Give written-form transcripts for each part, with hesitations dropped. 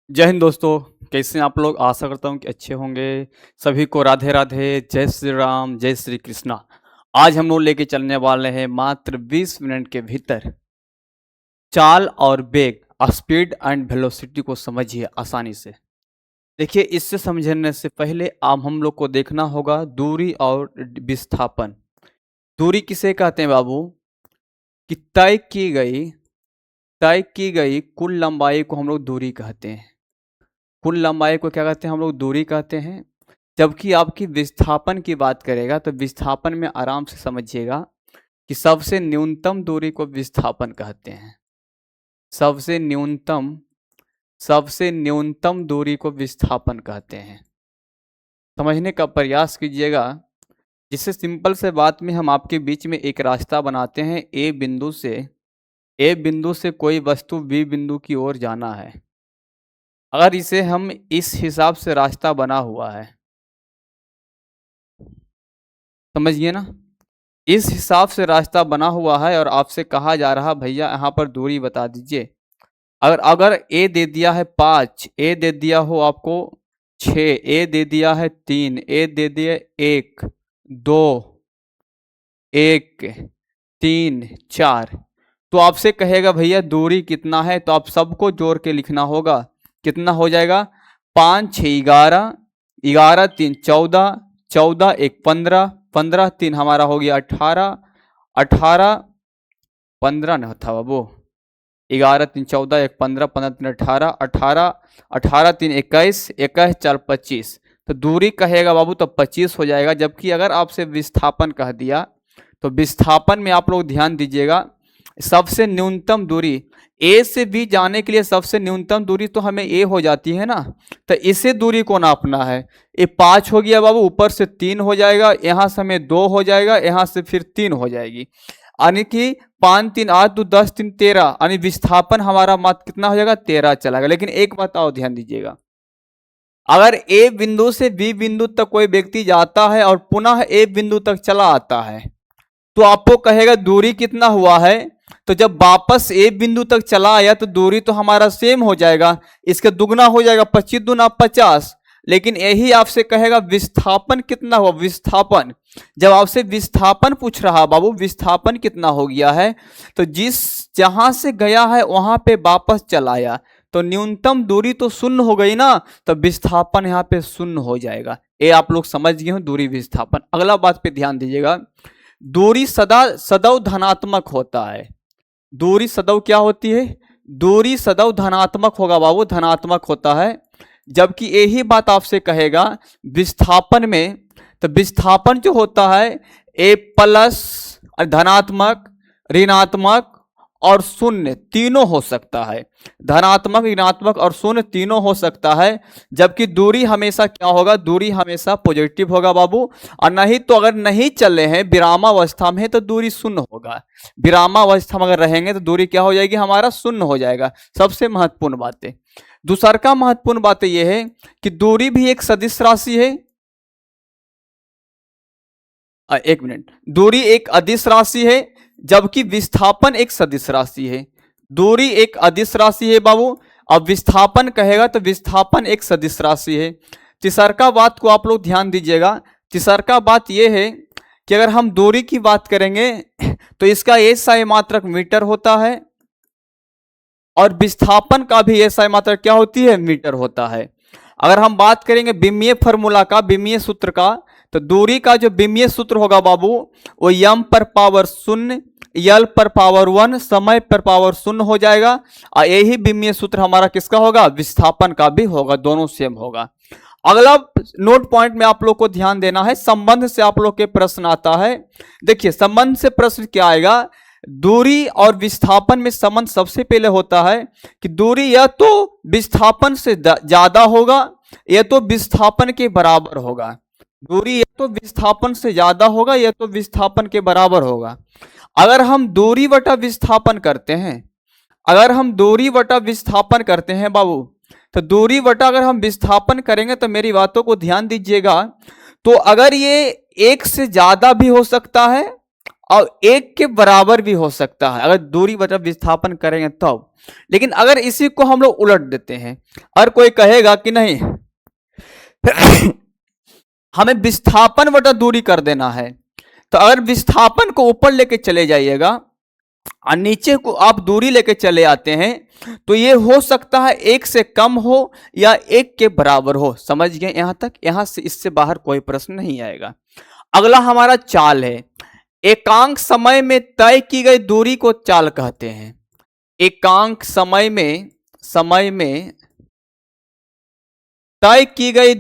जय हिंद दोस्तों। कैसे हैं आप लोग? आशा करता हूँ कि अच्छे होंगे। सभी को राधे राधे, जय श्री राम, जय श्री कृष्णा। आज हम लोग लेके चलने वाले हैं मात्र 20 मिनट के भीतर चाल और वेग, स्पीड एंड वेलोसिटी को समझिए आसानी से। देखिए, इससे समझने से पहले आप हम लोग को देखना होगा दूरी और विस्थापन। दूरी किसे कहते हैं बाबू? कि तय की गई कुल लंबाई को हम लोग दूरी कहते हैं। कुल लंबाई को क्या कहते हैं? हम लोग दूरी कहते हैं। जबकि आपकी विस्थापन की बात करेगा तो विस्थापन में आराम से समझिएगा कि सबसे न्यूनतम दूरी को विस्थापन कहते हैं। सबसे न्यूनतम दूरी को विस्थापन कहते हैं। समझने का प्रयास कीजिएगा। जिससे सिंपल से बात में हम आपके बीच में एक रास्ता बनाते हैं। ए बिंदु से कोई वस्तु बी बिंदु की ओर जाना है। अगर इसे हम इस हिसाब से रास्ता बना हुआ है, समझिए ना, इस हिसाब से रास्ता बना हुआ है और आपसे कहा जा रहा भैया यहाँ पर दूरी बता दीजिए। अगर अगर ए दे दिया है 5, ए दे दिया हो आपको 6, ए दे दिया है 3, ए दे दिया 1 2 1 3 4, तो आपसे कहेगा भैया दूरी कितना है, तो आप सबको जोड़ के लिखना होगा। कितना हो जाएगा? 5 6 11, 11 3 14, 14 1 15, 15 3 हमारा हो गया 18, 18 15 न था बाबू, 11 3 14 1 15, 15 3 18, 18 18 3 21, 21 4 25। तो दूरी कहेगा बाबू तो 25 हो जाएगा। जबकि अगर आपसे विस्थापन कह दिया तो विस्थापन में आप लोग ध्यान दीजिएगा, सबसे न्यूनतम दूरी ए से बी जाने के लिए सबसे न्यूनतम दूरी तो हमें ए हो जाती है ना। तो इसे दूरी को नापना है। ये 5 हो गया बाबू, ऊपर से 3 हो जाएगा, यहाँ से हमें 2 हो जाएगा, यहाँ से फिर 3 हो जाएगी। यानी कि 5 3 8 2 10 3 13, यानी विस्थापन हमारा मात्र कितना हो जाएगा? 13 चलाएगा। लेकिन एक बात और ध्यान दीजिएगा, अगर ए बिंदु से बी बिंदु तक कोई व्यक्ति जाता है और पुनः ए बिंदु तक चला आता है तो आपको कहेगा दूरी कितना हुआ है। तो जब वापस ए बिंदु तक चला आया तो दूरी तो हमारा सेम हो जाएगा, इसका दुगना हो जाएगा, 25 दूना 50। लेकिन यही आपसे कहेगा विस्थापन कितना हुआ। विस्थापन जब आपसे विस्थापन पूछ रहा बाबू, विस्थापन कितना हो गया है, तो जहां से गया है वहां पे वापस चला आया तो न्यूनतम दूरी तो शून्य हो गई ना, तो विस्थापन यहाँ पे शून्य हो जाएगा। ये आप लोग समझ गए हो दूरी विस्थापन। अगला बात पे ध्यान दीजिएगा, दूरी सदैव धनात्मक होता है। दूरी सदैव क्या होती है? दूरी सदैव धनात्मक होगा बाबू, धनात्मक होता है। जबकि यही बात आपसे कहेगा विस्थापन में, तो विस्थापन जो होता है ए प्लस, धनात्मक, ऋणात्मक और शून्य तीनों हो सकता है। धनात्मक, ऋणात्मक और शून्य तीनों हो सकता है। जबकि दूरी हमेशा क्या होगा? दूरी हमेशा पॉजिटिव होगा बाबू। और नहीं तो अगर नहीं चले हैं, विरामावस्था में, तो दूरी शून्य होगा। विरामावस्था में अगर रहेंगे तो दूरी क्या हो जाएगी? हमारा शून्य हो जाएगा। सबसे महत्वपूर्ण बात है। दूसरा का महत्वपूर्ण बात यह है कि दूरी भी एक सदिश राशि है। एक मिनट, दूरी एक अदिश राशि है जबकि विस्थापन एक सदिश राशि है। दूरी एक अदिश राशि है बाबू, अब विस्थापन कहेगा तो विस्थापन एक सदिश राशि है। तीसरा बात को आप लोग ध्यान दीजिएगा। तीसरा बात यह है कि अगर हम दूरी की बात करेंगे तो इसका एसआई मात्रक मीटर होता है और विस्थापन का भी एसआई मात्रक क्या होती है? मीटर होता है। अगर हम बात करेंगे विमीय फॉर्मूला का, विमीय सूत्र का, तो दूरी का जो विमीय सूत्र होगा बाबू वो m पर पावर 0, l पर पावर 1, समय पर पावर 0 हो जाएगा। और यही विमीय सूत्र हमारा किसका होगा? विस्थापन का भी होगा, दोनों सेम होगा। अगला नोट पॉइंट में आप लोग को ध्यान देना है, संबंध से आप लोग के प्रश्न आता है। देखिए संबंध से प्रश्न क्या आएगा? दूरी और विस्थापन में संबंध सबसे पहले होता है कि दूरी या तो विस्थापन से ज्यादा होगा या तो विस्थापन के बराबर होगा। दूरी या तो विस्थापन से ज्यादा होगा या तो विस्थापन के बराबर होगा। अगर हम दूरी बटा विस्थापन करते हैं, अगर हम दूरी बटा विस्थापन करते हैं बाबू, तो दूरी बटा अगर हम विस्थापन करेंगे तो मेरी बातों को ध्यान दीजिएगा, तो अगर ये 1 से ज्यादा भी हो सकता है और 1 के बराबर भी हो सकता है अगर दूरी बटा विस्थापन करेंगे तब। लेकिन अगर इसी को हम लोग उलट देते हैं, और कोई कहेगा कि नहीं हमें विस्थापन बटा दूरी कर देना है, तो अगर विस्थापन को ऊपर लेके चले जाइएगा और नीचे को आप दूरी लेके चले आते हैं, तो ये हो सकता है 1 से कम हो या 1 के बराबर हो। समझ गए यहां तक? यहां से इससे बाहर कोई प्रश्न नहीं आएगा। अगला हमारा चाल है। एकांक समय में तय की गई दूरी को चाल कहते हैं। एकांक समय में तय की गई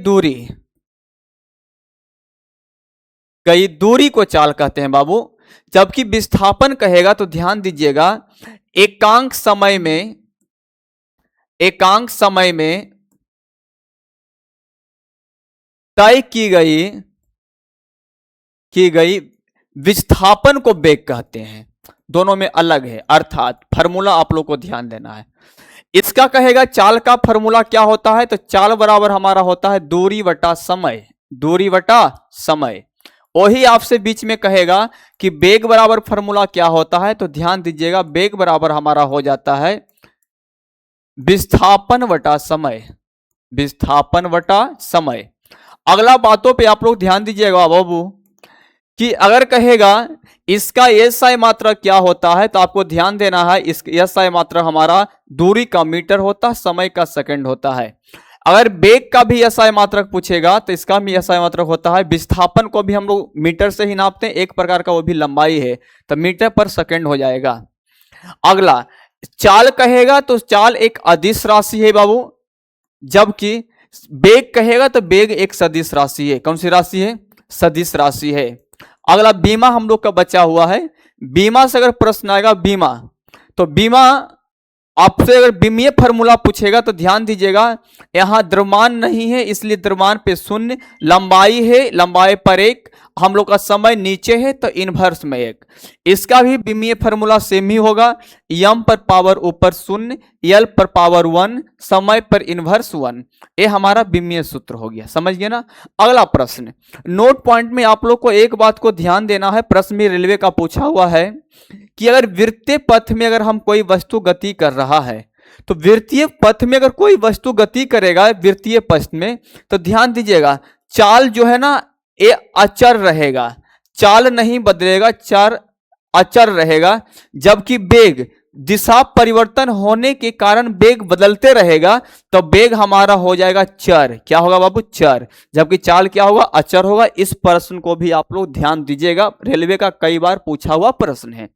दूरी को चाल कहते हैं बाबू। जबकि विस्थापन कहेगा तो ध्यान दीजिएगा, एकांक समय में तय की गई विस्थापन को वेग कहते हैं। दोनों में अलग है, अर्थात फॉर्मूला आप लोग को ध्यान देना है। इसका कहेगा चाल का फॉर्मूला क्या होता है, तो चाल बराबर हमारा होता है दूरी बटा समय। वही आपसे बीच में कहेगा कि वेग बराबर फॉर्मूला क्या होता है, तो ध्यान दीजिएगा, वेग बराबर हमारा हो जाता है विस्थापन बटा समय। अगला बातों पे आप लोग ध्यान दीजिएगा बाबू, कि अगर कहेगा इसका एसआई मात्रा क्या होता है, तो आपको ध्यान देना है, इस एसआई मात्रा हमारा दूरी का मीटर होता है, समय का सेकंड होता है। अगर वेग का भी एसआई मात्रक पूछेगा तो इसका भी एसआई मात्रक होता है। विस्थापन को भी हम लोग मीटर से ही नापते हैं, एक प्रकार का वो भी लंबाई है, तो मीटर पर सेकंड हो जाएगा। अगला चाल कहेगा तो चाल एक अदिश राशि है बाबू, जबकि वेग कहेगा तो वेग एक सदिश राशि है। कौन सी राशि है? सदिश राशि है। अगला बीमा हम लोग का बचा हुआ है। बीमा से अगर प्रश्न आएगा तो बीमा आपसे अगर बीमीय फॉर्मूला पूछेगा तो ध्यान दीजिएगा, यहां द्रव्यमान नहीं है इसलिए द्रव्यमान पे 0, लंबाई है, लंबाई पर 1, हम लोग का समय नीचे है तो इनवर्स में 1। इसका भी बीमीय फॉर्मूला सेम ही होगा, m पर पावर ऊपर 0, l पर पावर 1, समय पर इनवर्स 1। ये हमारा बीमीय सूत्र हो गया। समझ गए ना? अगला प्रश्न नोट पॉइंट में आप लोग को एक बात को ध्यान देना है, प्रश्न में रेलवे का पूछा हुआ है कि अगर वृत्तीय पथ में अगर हम कोई वस्तु गति कर रहा है, तो वृत्तीय पथ में अगर कोई वस्तु गति करेगा वृत्तीय पथ में, तो ध्यान दीजिएगा चाल जो है ना ये अचर रहेगा, चाल नहीं बदलेगा, चाल अचर रहेगा। जबकि वेग दिशा परिवर्तन होने के कारण वेग बदलते रहेगा, तो वेग हमारा हो जाएगा चर। क्या होगा बाबू? चर। जबकि चाल क्या होगा? अचर होगा। इस प्रश्न को भी आप लोग ध्यान दीजिएगा, रेलवे का कई बार पूछा हुआ प्रश्न है।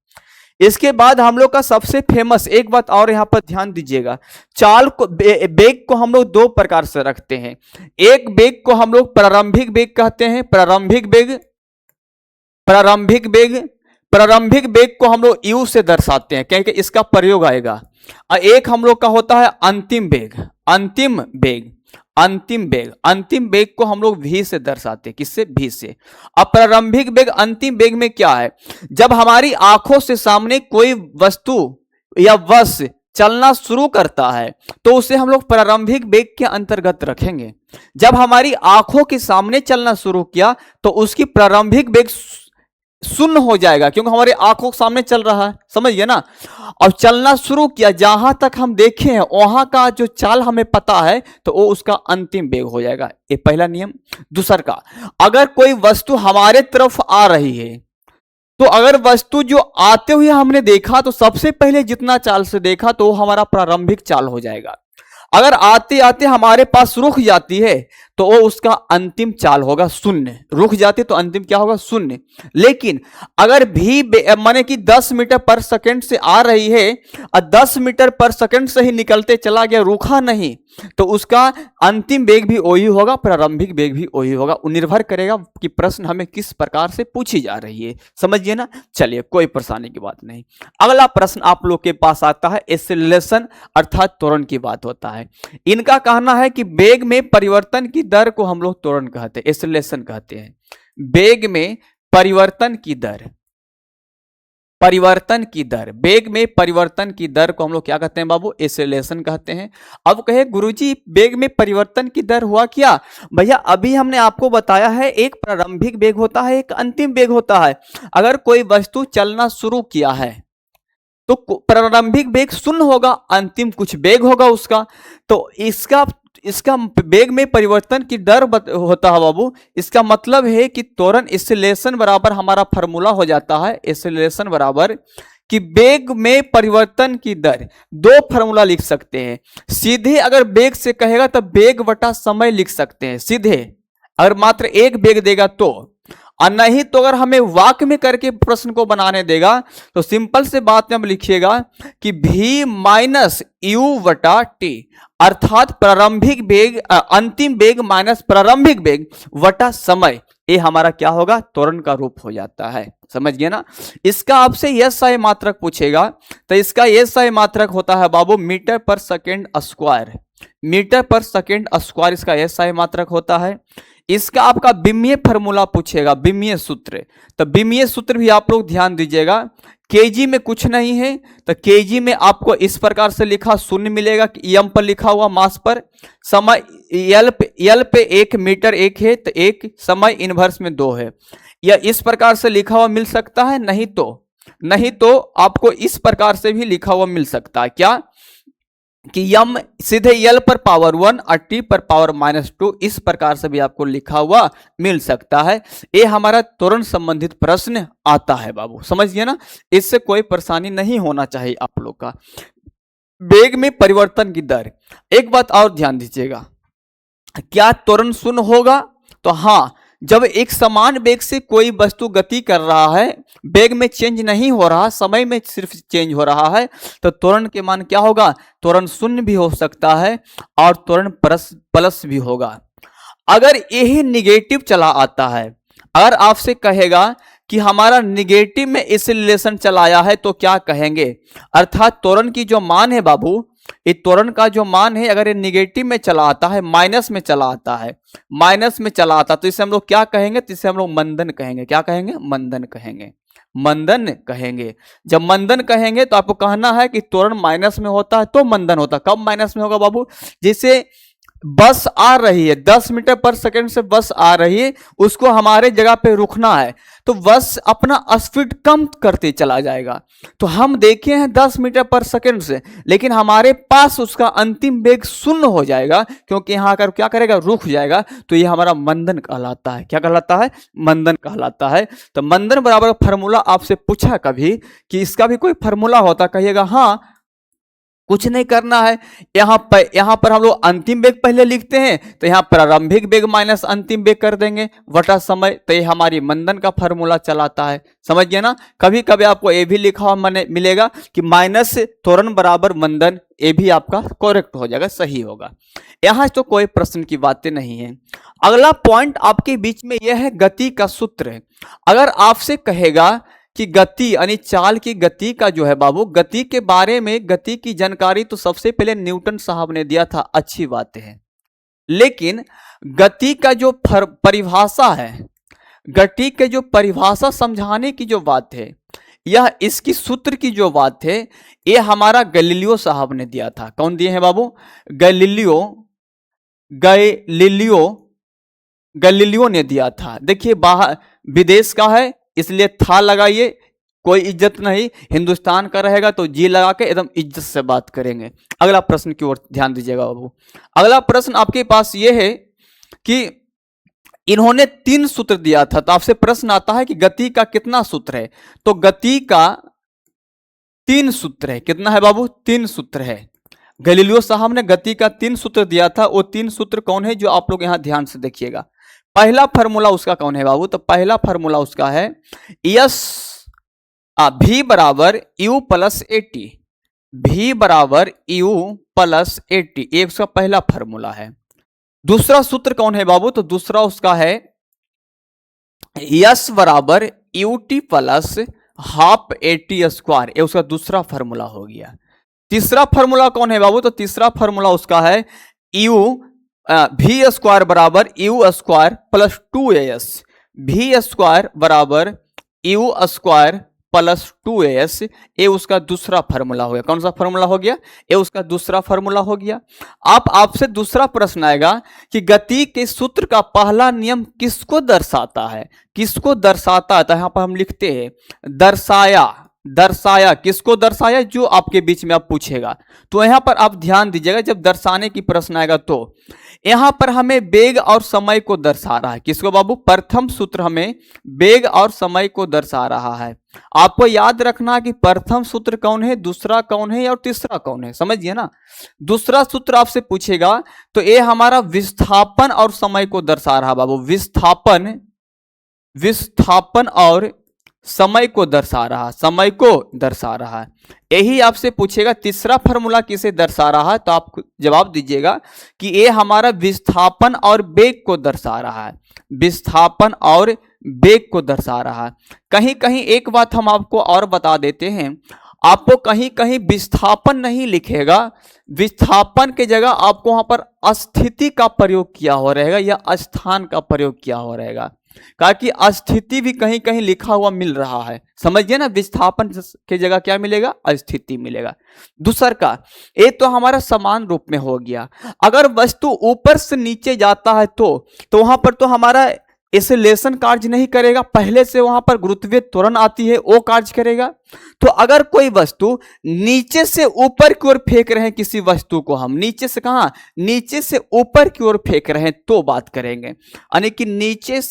इसके बाद हम लोग का सबसे फेमस एक बात और यहां पर ध्यान दीजिएगा, चाल को वेग को हम लोग 2 प्रकार से रखते हैं। एक वेग को हम लोग प्रारंभिक वेग कहते हैं, प्रारंभिक वेग को हम लोग यू से दर्शाते हैं क्योंकि इसका प्रयोग आएगा। और एक हम लोग का होता है अंतिम वेग को हम लोग v से दर्शाते हैं। किससे? v से। अब प्रारंभिक वेग अंतिम वेग में क्या है, जब हमारी आंखों से सामने कोई वस्तु या वस्तु चलना शुरू करता है तो उसे हम लोग प्रारंभिक वेग के अंतर्गत रखेंगे। जब हमारी आंखों के सामने चलना शुरू किया तो उसकी प्रारंभिक वेग 0 हो जाएगा, क्योंकि हमारे आंखों के सामने चल रहा है। समझिए ना? अब चलना शुरू किया, जहां तक हम देखे हैं वहां का जो चाल हमें पता है तो वो उसका अंतिम वेग हो जाएगा। ये पहला नियम। दूसरा का, अगर कोई वस्तु हमारे तरफ आ रही है तो अगर वस्तु जो आते हुए हमने देखा तो सबसे पहले जितना चाल से देखा तो वो हमारा प्रारंभिक चाल हो जाएगा। अगर आते आते हमारे पास रुक जाती है तो वो उसका अंतिम चाल होगा 0। रुक जाती तो अंतिम क्या होगा? 0। लेकिन अगर भी माने कि 10 मीटर पर सेकंड से आ रही है और 10 मीटर पर सेकंड से ही निकलते चला गया, रुका नहीं, तो उसका अंतिम वेग भी वही होगा, प्रारंभिक वेग भी वही होगा। निर्भर करेगा कि प्रश्न हमें किस प्रकार से पूछी जा रही है। समझिए ना? चलिए, कोई परेशानी की बात नहीं। अगला प्रश्न आप लोग के पास आता है एक्सेलरेशन अर्थात त्वरण की बात होता है। इनका कहना है कि वेग में परिवर्तन की दर को हम लोग त्वरण कहते हैं, एक्सेलरेशन कहते हैं। वेग में परिवर्तन की दर परिवर्तन की दर, वेग में परिवर्तन की दर को हम लोग क्या कहते हैं बाबू? एक्सेलरेशन कहते हैं। अब कहे गुरुजी वेग में परिवर्तन की दर हुआ क्या? भैया अभी हमने आपको बताया है एक प्रारंभिक वेग होता है, एक अंतिम वेग होता है। अगर कोई वस्तु चलना शुरू किया है तो प्रारंभिक वेग शून्य होगा, अंतिम कुछ वेग होगा उसका। तो इसका इसका वेग में परिवर्तन की दर होता है बाबू। इसका मतलब है कि त्वरण एक्सेलरेशन बराबर हमारा फॉर्मूला हो जाता है, एक्सेलरेशन बराबर कि वेग में परिवर्तन की दर। दो फॉर्मूला लिख सकते हैं सीधे, अगर वेग से कहेगा तो वेग बटा समय लिख सकते हैं सीधे, अगर मात्र एक वेग देगा तो। और नहीं तो अगर हमें वाक्य में करके प्रश्न को बनाने देगा तो सिंपल से बात में हम लिखिएगा कि v माइनस यू वटा टी, अर्थात प्रारंभिक वेग अंतिम वेग माइनस प्रारंभिक वेग वटा समय, ये हमारा क्या होगा? त्वरण का रूप हो जाता है। समझ गए ना? इसका आपसे एसआई मात्रक पूछेगा तो इसका एसआई मात्रक होता है बाबू मीटर पर सेकेंड स्क्वायर, मीटर पर सेकेंड स्क्वायर इसका एसआई मात्रक होता है। इसका आपका विमीय फार्मूला पूछेगा, विमीय सूत्र, तो विमीय सूत्र भी आप लोग ध्यान दीजिएगा। केजी में कुछ नहीं है तो केजी में आपको इस प्रकार से लिखा शून्य मिलेगा कि एम पर लिखा हुआ मास पर, समय एल पे 1 मीटर 1 है तो 1, समय इनवर्स में 2 है, या इस प्रकार से लिखा हुआ मिल सकता है। नहीं तो आपको इस प्रकार से भी लिखा हुआ मिल सकता है क्या कि यम सीधे यल पर पावर 1 और टी पर पावर -2, इस प्रकार से भी आपको लिखा हुआ मिल सकता है। ये हमारा त्वरण संबंधित प्रश्न आता है बाबू, समझिए ना? इससे कोई परेशानी नहीं होना चाहिए आप लोग का। वेग में परिवर्तन की दर, एक बात और ध्यान दीजिएगा, क्या त्वरण शून्य होगा? तो हाँ, जब एक समान वेग से कोई वस्तु गति कर रहा है, वेग में चेंज नहीं हो रहा, समय में सिर्फ चेंज हो रहा है, तो त्वरण के मान क्या होगा? त्वरण शून्य भी हो सकता है और त्वरण प्लस भी होगा। अगर यही निगेटिव चला आता है, अगर आपसे कहेगा कि हमारा निगेटिव में एक्सेलरेशन चलाया है तो क्या कहेंगे? अर्थात त्वरण की जो मान है बाबू, ये त्वरण का जो मान है अगर ये निगेटिव में चला आता है, माइनस में चला आता है, माइनस में चला आता तो इसे हम लोग क्या कहेंगे? तो इसे हम लोग मंदन कहेंगे। क्या कहेंगे? मंदन कहेंगे, मंदन कहेंगे। जब मंदन कहेंगे तो आपको कहना है कि त्वरण माइनस में होता है तो मंदन होता है। कब माइनस में होगा बाबू? जैसे बस आ रही है, 10 मीटर पर सेकंड से बस आ रही है, उसको हमारे जगह पे रुकना है तो बस अपना स्पीड कम करते चला जाएगा। तो हम देखे हैं 10 मीटर पर सेकंड से, लेकिन हमारे पास उसका अंतिम वेग शून्य हो जाएगा क्योंकि यहाँ आकर क्या करेगा? रुक जाएगा। तो ये हमारा मंदन कहलाता है। क्या कहलाता है? मंदन कहलाता है। तो मंदन बराबर फार्मूला आपसे पूछा कभी कि इसका भी कोई फार्मूला होता, कहिएगा हाँ, कुछ नहीं करना है। यहाँ पर हम लोग अंतिम वेग पहले लिखते हैं तो यहाँ प्रारंभिक वेग माइनस अंतिम वेग कर देंगे वटा समय, तो ये हमारी मंदन का फार्मूला चलाता है। समझ गए ना? कभी कभी आपको ये भी लिखा हुआ मिलेगा कि माइनस त्वरण बराबर मंदन, ये भी आपका करेक्ट हो जाएगा, सही होगा। यहाँ तो कोई प्रश्न की बातें नहीं है। अगला पॉइंट आपके बीच में यह है गति का सूत्र। अगर आपसे कहेगा कि गति यानी चाल की गति का जो है बाबू, गति के बारे में, गति की जानकारी तो सबसे पहले न्यूटन साहब ने दिया था, अच्छी बात है, लेकिन गति का जो परिभाषा है, गति के जो परिभाषा समझाने की जो बात है, यह इसकी सूत्र की जो बात है, ये हमारा गैलीलियो साहब ने दिया था। कौन दिए हैं बाबू? गैलीलियो ने दिया था। देखिए बाहर विदेश का है इसलिए था लगाइए, कोई इज्जत नहीं, हिंदुस्तान का रहेगा तो जी लगा के एकदम इज्जत से बात करेंगे। अगला प्रश्न की ओर ध्यान दीजिएगा बाबू। अगला प्रश्न आपके पास ये है कि इन्होंने 3 सूत्र दिया था, तो आपसे प्रश्न आता है कि गति का कितना सूत्र है? तो गति का 3 सूत्र है। कितना है बाबू? 3 सूत्र है। गैलीलियो साहब ने गति का 3 सूत्र दिया था। वो 3 सूत्र कौन है जो आप लोग यहां ध्यान से देखिएगा। पहला फार्मूला उसका कौन है बाबू? तो पहला फार्मूला उसका है v बराबर u प्लस एटी, v बराबर u प्लस एटी, ये उसका पहला फार्मूला है। दूसरा सूत्र कौन है बाबू? तो दूसरा उसका है s बराबर ut plus half eighty square, ये उसका दूसरा फार्मूला हो गया। तीसरा फार्मूला कौन है बाबू? तो तीसरा फार्मूला उसका है v स्क्वायर बराबर u square plus 2as, v square बराबर u स्क्वायर प्लस 2as, ये उसका दूसरा फार्मूला हो गया। कौन सा फार्मूला हो गया? ये उसका दूसरा फार्मूला हो गया। अब आपसे दूसरा प्रश्न आएगा कि गति के सूत्र का पहला नियम किसको दर्शाता है? किसको दर्शाता है? तो यहां पर हम लिखते हैं दर्शाया। दर्शाया किसको दर्शाया? जो आपके बीच में आप पूछेगा। तो यहां पर आप ध्यान दीजिएगा, जब दर्शाने की प्रश्न आएगा तो यहां पर हमें वेग और समय को दर्शा रहा है। किसको बाबू? प्रथम सूत्र हमें वेग और समय को दर्शा रहा है। आपको याद रखना कि प्रथम सूत्र कौन है, दूसरा कौन है और तीसरा कौन है, समझिए ना। दूसरा सूत्र आपसे पूछेगा तो ये हमारा विस्थापन और समय को दर्शा रहा बाबू। विस्थापन, विस्थापन और समय को दर्शा रहा, समय को दर्शा रहा है। यही आपसे पूछेगा तीसरा फार्मूला किसे दर्शा रहा है, तो आप जवाब दीजिएगा कि ये हमारा विस्थापन और वेग को दर्शा रहा है। विस्थापन और वेग को दर्शा रहा है। कहीं कहीं एक बात हम आपको और बता देते हैं, आपको कहीं कहीं विस्थापन नहीं लिखेगा, विस्थापन के जगह आपको वहां पर स्थिति का प्रयोग किया हो रहेगा या स्थान का प्रयोग किया हो रहेगा। कहा कि स्थिति भी कहीं कहीं लिखा हुआ मिल रहा है, समझिए ना। विस्थापन के जगह क्या मिलेगा? स्थिति मिलेगा। दूसर का ये तो हमारा समान रूप में हो गया। अगर वस्तु ऊपर से नीचे जाता है तो वहां पर तो हमारा एक्सेलरेशन कार्य नहीं करेगा, पहले से वहां पर गुरुत्वीय त्वरण आती है, वो कार्य करेगा। तो अगर कोई वस्तु नीचे से ऊपर की ओर फेंक रहे हैं, किसी वस्तु को हम नीचे से, कहा नीचे से ऊपर की ओर फेंक रहे हैं तो बात करेंगे, यानी कि नीचे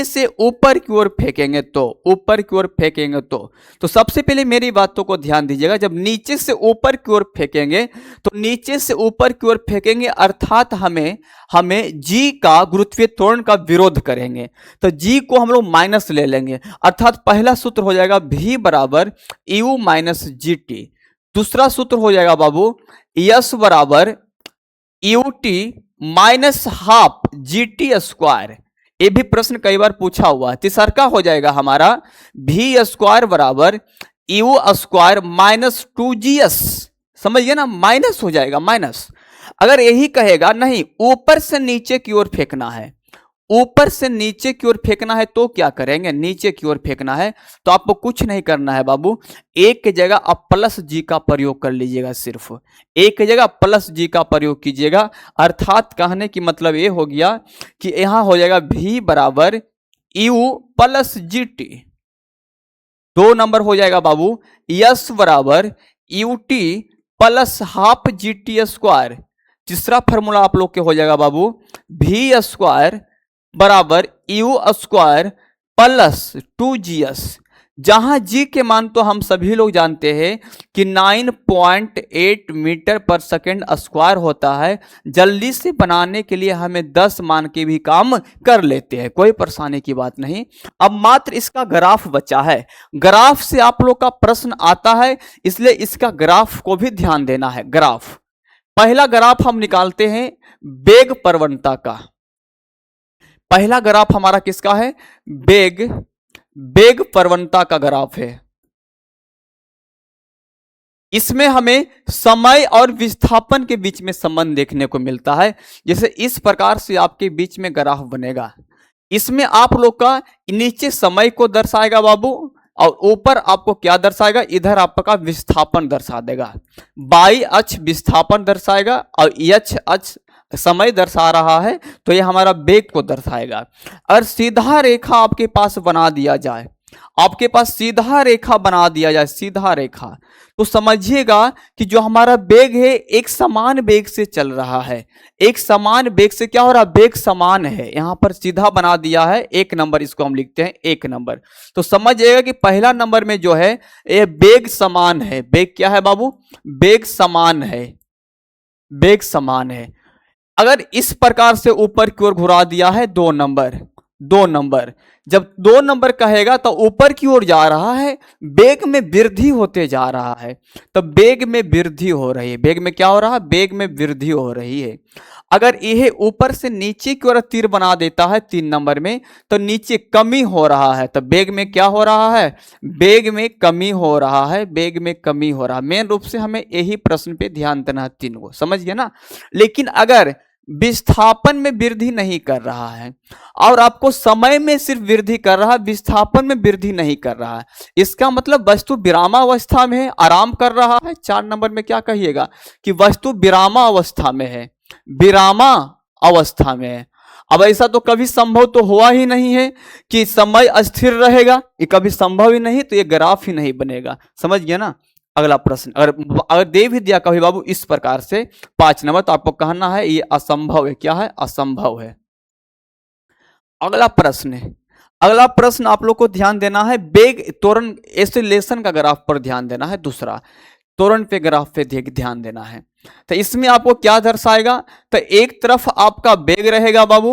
से ऊपर की ओर फेंकेंगे तो, ऊपर की ओर फेंकेंगे तो सबसे पहले मेरी बातों को ध्यान दीजिएगा। जब नीचे से ऊपर की ओर फेंकेंगे तो नीचे से ऊपर की ओर फेंकेंगे अर्थात हमें जी का गुरुत्वीय त्वरण का विरोध करेंगे, तो जी को हम लोग माइनस ले लेंगे, अर्थात पहला सूत्र हो जाएगा v बराबर यू माइनस जी टी। दूसरा सूत्र हो जाएगा बाबू यस बराबर U T minus half G T square. ये भी प्रश्न कई बार पूछा हुआ है। तीसरा हो जाएगा हमारा v स्क्वायर बराबर यू स्क्वायर माइनस 2g's, समझिए ना, माइनस हो जाएगा, माइनस। अगर यही कहेगा नहीं ऊपर से नीचे की ओर फेंकना है, ऊपर से नीचे की ओर फेंकना है तो क्या करेंगे? नीचे की ओर फेंकना है तो आपको कुछ नहीं करना है बाबू, एक की जगह आप प्लस जी का प्रयोग कर लीजिएगा, सिर्फ एक की जगह प्लस जी का प्रयोग कीजिएगा। अर्थात कहने की मतलब ये हो गया कि यहां हो जाएगा v बराबर you plus G T. 2 number हो जाएगा बाबू यस बराबर U T plus half G T square. तीसरा फॉर्मूला आप लोग के हो जाएगा बाबू v स्क्वायर बराबर यू स्क्वायर प्लस 2g's, जहां g के मान तो हम सभी लोग जानते हैं कि 9.8 मीटर पर सेकेंड स्क्वायर होता है। जल्दी से बनाने के लिए हमें 10 मान के भी काम कर लेते हैं, कोई परेशानी की बात नहीं। अब मात्र इसका ग्राफ बचा है, ग्राफ से आप लोग का प्रश्न आता है, इसलिए इसका ग्राफ को भी ध्यान देना है। ग्राफ, पहला ग्राफ हम निकालते हैं वेग प्रवणता का। पहला ग्राफ हमारा किसका है? वेग प्रवणता का ग्राफ है। इसमें हमें समय और विस्थापन के बीच में संबंध देखने को मिलता है। जैसे इस प्रकार से आपके बीच में ग्राफ बनेगा, इसमें आप लोग का नीचे समय को दर्शाएगा बाबू, और ऊपर आपको क्या दर्शाएगा? इधर आपका विस्थापन दर्शा देगा। बाई अक्ष विस्थापन दर्शाएगा और यक्ष अक्ष समय दर्शा रहा है, तो ये हमारा वेग को दर्शाएगा। अगर सीधा रेखा आपके पास बना दिया जाए, आपके पास सीधा रेखा बना दिया जाए, सीधा रेखा, तो समझिएगा कि जो हमारा वेग है एक समान वेग से चल रहा है। एक समान वेग से क्या हो रहा है? वेग समान है, यहां पर सीधा बना दिया है 1 नंबर, इसको हम लिखते हैं 1 नंबर। तो समझिएगा कि पहला नंबर में जो है ये वेग समान है। वेग क्या है बाबू? वेग समान है, वेग समान है। अगर इस प्रकार से ऊपर की ओर घुरा दिया है 2 नंबर, 2 नंबर, जब 2 नंबर कहेगा तो ऊपर की ओर जा रहा है, वेग में वृद्धि होते जा रहा है, तो वेग में वृद्धि हो रही है। वेग में क्या हो रहा है? वेग में वृद्धि हो रही है। अगर यह ऊपर से नीचे की ओर तीर बना देता है 3 नंबर में, तो नीचे कमी हो रहा है, तो वेग में क्या हो रहा है? वेग में कमी हो रहा है, वेग में कमी हो रहा है। मेन रूप से हमें यही प्रश्न पे ध्यान देना है, 3 को, समझ गए ना। लेकिन अगर विस्थापन में वृद्धि नहीं कर रहा है, और आपको समय में सिर्फ वृद्धि कर रहा है, विस्थापन में वृद्धि नहीं कर रहा है। इसका मतलब वस्तु विरामावस्था में है, आराम कर रहा है। 4 नंबर में क्या कहिएगा कि वस्तु विरामावस्था में है, विरामा अवस्था में है। अब ऐसा तो कभी संभव तो हुआ ही नहीं है कि समय अस्थिर रहेगा, ये कभी संभव ही नहीं, तो ये ग्राफ ही नहीं बनेगा। समझ गया ना। अगला प्रश्न, अगर दे भी दिया कभी बाबू इस प्रकार से 5 नंबर, तो आपको कहना है ये असंभव है। क्या है? असंभव है। अगला प्रश्न है, अगला प्रश्न आप लोग को ध्यान देना है, वेग त्वरण एसिलेशन का ग्राफ पर ध्यान देना है। दूसरा त्वरण पे ग्राफ पे ध्यान देना है। तो इसमें आपको क्या दर्शाएगा, तो एक तरफ आपका वेग रहेगा बाबू,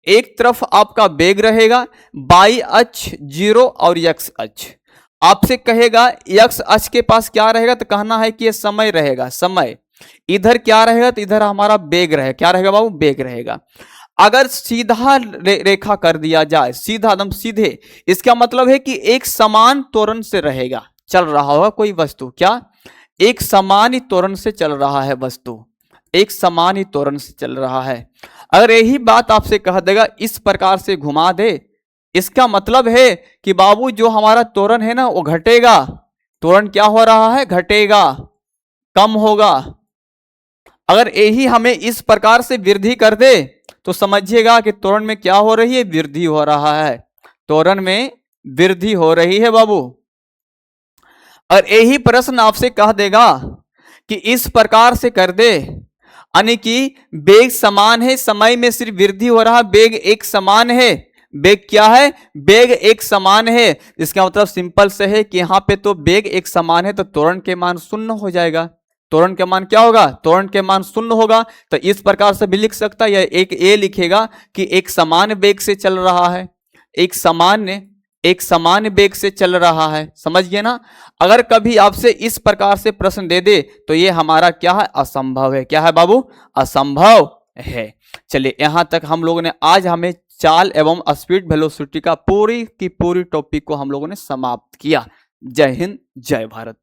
एक तरफ आपका वेग रहेगा, बाई अक्ष 0 और एक्स अक्ष। आपसे कहेगा एक्स अक्ष के पास क्या रहेगा, तो कहना है कि ये समय रहेगा, समय। इधर क्या रहेगा, तो इधर हमारा वेग रहेगा। क्या रहेगा बाबू? वेग रहेगा। अगर सीधा रेखा कर दिया जाए, सीधा एकदम सीधे, इसका मतलब है कि एक समान त्वरण से रहेगा, चल रहा होगा कोई वस्तु। क्या? एक समान ही त्वरण से चल रहा है वस्तु, एक समान ही त्वरण से चल रहा है। अगर यही बात आपसे कह देगा इस प्रकार से घुमा दे, इसका मतलब है कि बाबू जो हमारा त्वरण है ना वो घटेगा। त्वरण क्या हो रहा है? घटेगा, कम होगा। अगर यही हमें इस प्रकार से वृद्धि कर दे तो समझिएगा कि त्वरण में क्या हो रही है? वृद्धि हो रहा है, त्वरण में वृद्धि हो रही है बाबू। और यही प्रश्न आपसे कह देगा कि इस प्रकार से कर दे, यानी कि वेग समान है, समय में सिर्फ वृद्धि हो रहा, वेग एक समान है। वेग क्या है? वेग एक समान है। इसका मतलब सिंपल से है कि यहाँ पे तो वेग एक समान है, तो त्वरण के मान शून्य हो जाएगा। त्वरण के मान क्या होगा? त्वरण के मान शून्य होगा। तो इस प्रकार से भी लिख सकता है, या एक ए लिखेगा कि एक समान वेग से चल रहा है, एक समान वेग से चल रहा है। समझ गए ना। अगर कभी आपसे इस प्रकार से प्रश्न दे दे तो ये हमारा क्या है? असंभव है। क्या है बाबू? असंभव है। चलिए यहां तक हम लोगों ने आज हमें चाल एवं स्पीड वेलोसिटी का पूरी की पूरी टॉपिक को हम लोगों ने समाप्त किया। जय हिंद, जय भारत।